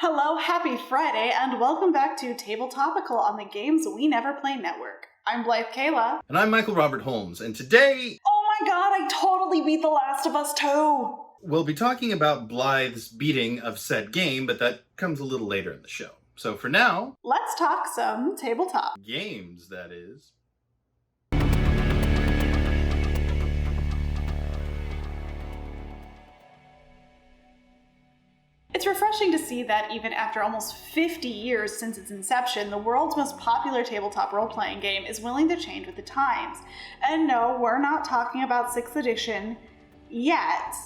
Hello, happy Friday, and welcome back to Topical on the Games We Never Play Network. I'm Blythe Kala. And I'm Michael Robert Holmes, and today... Oh my god, I totally beat The Last of Us 2! We'll be talking about Blythe's beating of said game, but that comes a little later in the show. So for now... let's talk some tabletop. Games, that is. It's refreshing to see that even after almost 50 years since its inception, the world's most popular tabletop role-playing game is willing to change with the times. And no, we're not talking about 6th edition yet,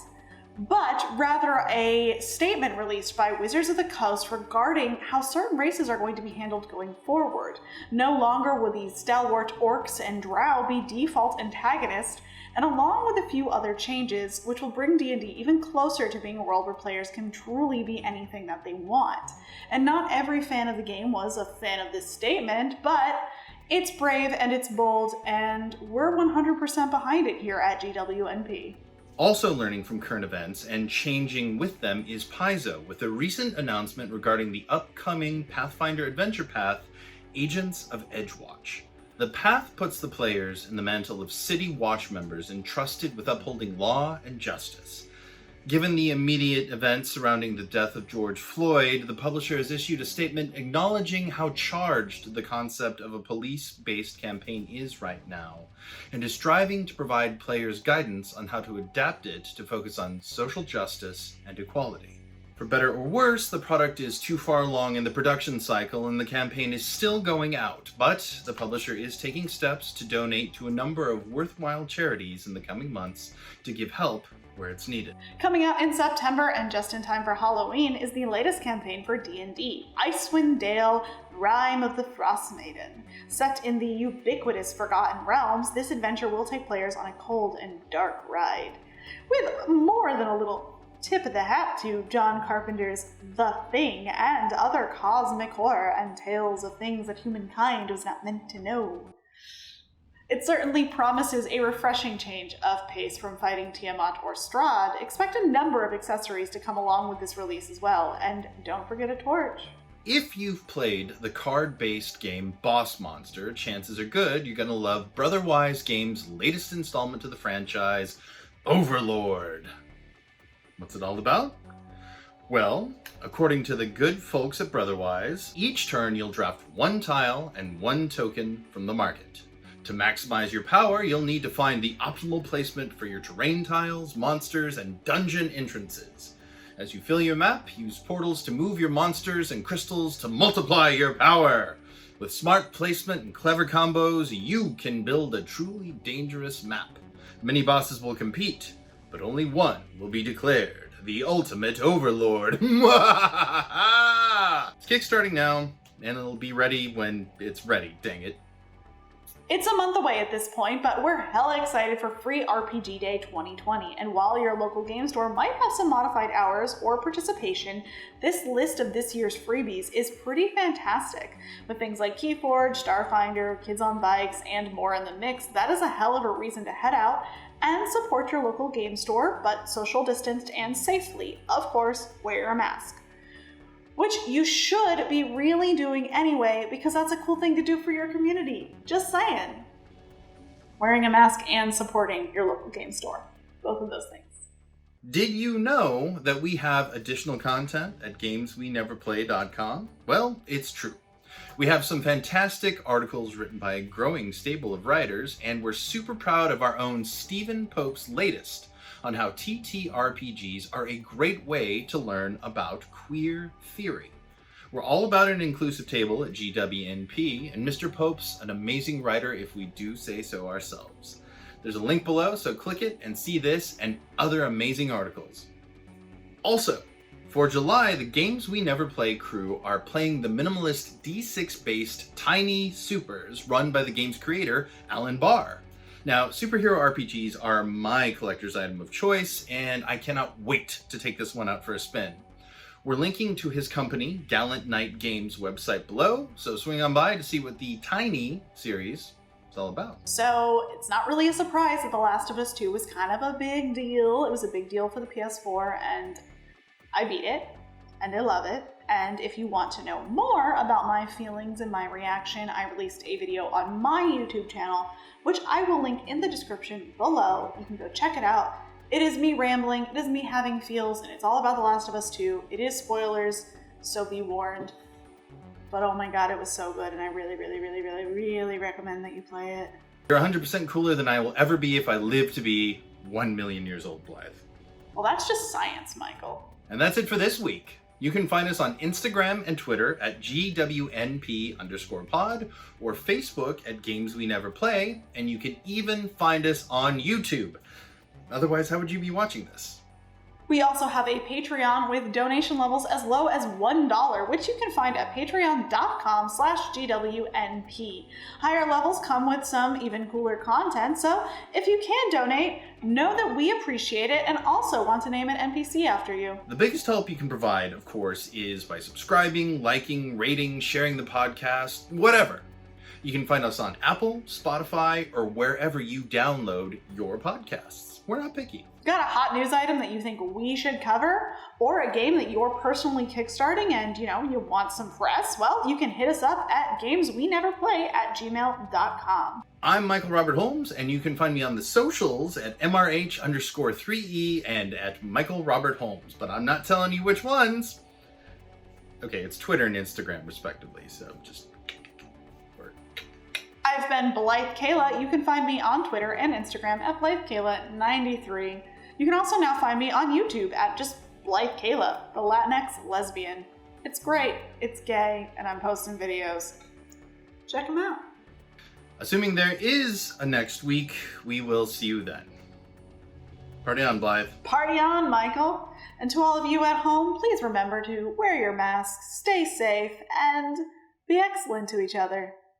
but rather a statement released by Wizards of the Coast regarding how certain races are going to be handled going forward. No longer will these stalwart orcs and drow be default antagonists, and along with a few other changes, which will bring D&D even closer to being a world where players can truly be anything that they want. And not every fan of the game was a fan of this statement, but it's brave and it's bold, and we're 100% behind it here at GWNP. Also learning from current events and changing with them is Paizo, with a recent announcement regarding the upcoming Pathfinder adventure path, Agents of Edgewatch. The path puts the players in the mantle of city watch members entrusted with upholding law and justice. Given the immediate events surrounding the death of George Floyd, the publisher has issued a statement acknowledging how charged the concept of a police-based campaign is right now, and is striving to provide players guidance on how to adapt it to focus on social justice and equality. For better or worse, the product is too far along in the production cycle and the campaign is still going out, but the publisher is taking steps to donate to a number of worthwhile charities in the coming months to give help where it's needed. Coming out in September and just in time for Halloween is the latest campaign for D&D, Icewind Dale, Rime of the Frost Maiden. Set in the ubiquitous Forgotten Realms, this adventure will take players on a cold and dark ride. With more than a little tip of the hat to John Carpenter's The Thing and other cosmic horror and tales of things that humankind was not meant to know. It certainly promises a refreshing change of pace from fighting Tiamat or Strahd. Expect a number of accessories to come along with this release as well, and don't forget a torch. If you've played the card-based game Boss Monster, chances are good you're gonna love Brotherwise Games' latest installment to the franchise, Overlord. What's it all about? Well, according to the good folks at Brotherwise, each turn you'll draft one tile and one token from the market. To maximize your power, you'll need to find the optimal placement for your terrain tiles, monsters, and dungeon entrances. As you fill your map, use portals to move your monsters and crystals to multiply your power. With smart placement and clever combos, you can build a truly dangerous map. Many bosses will compete, but only one will be declared the ultimate overlord. It's kickstarting now, and it'll be ready when it's ready, dang it. It's a month away at this point, but we're hella excited for Free RPG Day 2020, and while your local game store might have some modified hours or participation, this list of this year's freebies is pretty fantastic. With things like Keyforge, Starfinder, Kids on Bikes, and more in the mix, that is a hell of a reason to head out and support your local game store, but social distanced and safely. Of course, wear a mask. Which you should be really doing anyway, because that's a cool thing to do for your community. Just saying. Wearing a mask and supporting your local game store. Both of those things. Did you know that we have additional content at gamesweneverplay.com? Well, it's true. We have some fantastic articles written by a growing stable of writers, and we're super proud of our own Stephen Pope's latest on how ttrpgs are a great way to learn about queer theory. We're all about an inclusive table at GWNP, and Mr. Pope's an amazing writer if we do say so ourselves. There's a link below, so click it and see this and other amazing articles. Also, for July, the Games We Never Play crew are playing the minimalist D6-based Tiny Supers run by the game's creator, Alan Barr. Now, superhero RPGs are my collector's item of choice, and I cannot wait to take this one out for a spin. We're linking to his company, Gallant Knight Games website below, so swing on by to see what the Tiny series is all about. So, it's not really a surprise that The Last of Us 2 was kind of a big deal. It was a big deal for the PS4, and I beat it, and I love it, And if you want to know more about my feelings and my reaction, I released a video on my YouTube channel, which I will link in the description below. You can go check it out. It is me rambling, it is me having feels, and it's all about The Last of Us 2. It is spoilers, so be warned. But oh my god, it was so good, and I really, really, really, really, really recommend that you play it. You're 100% cooler than I will ever be if I live to be 1 million years old, Blythe. Well, that's just science, Michael. And that's it for this week. You can find us on Instagram and Twitter at GWNP_pod or Facebook at Games We Never Play, and you can even find us on YouTube. Otherwise, how would you be watching this? We also have a Patreon with donation levels as low as $1, which you can find at patreon.com/GWNP. Higher levels come with some even cooler content, so if you can donate, know that we appreciate it and also want to name an NPC after you. The biggest help you can provide, of course, is by subscribing, liking, rating, sharing the podcast, whatever. You can find us on Apple, Spotify, or wherever you download your podcasts. We're not picky. Got a hot news item that you think we should cover? Or a game that you're personally kickstarting and, you want some press? Well, you can hit us up at gamesweneverplay@gmail.com. I'm Michael Robert Holmes, and you can find me on the socials at MRH_3E and at Michael Robert Holmes, but I'm not telling you which ones. Okay, it's Twitter and Instagram, respectively, so just... I've been Blythe Kala. You can find me on Twitter and Instagram at Blythe Kala93. You can also now find me on YouTube at just Blythe Kala, the Latinx lesbian. It's great, it's gay, and I'm posting videos. Check them out. Assuming there is a next week, we will see you then. Party on, Blythe. Party on, Michael. And to all of you at home, please remember to wear your masks, stay safe, and be excellent to each other.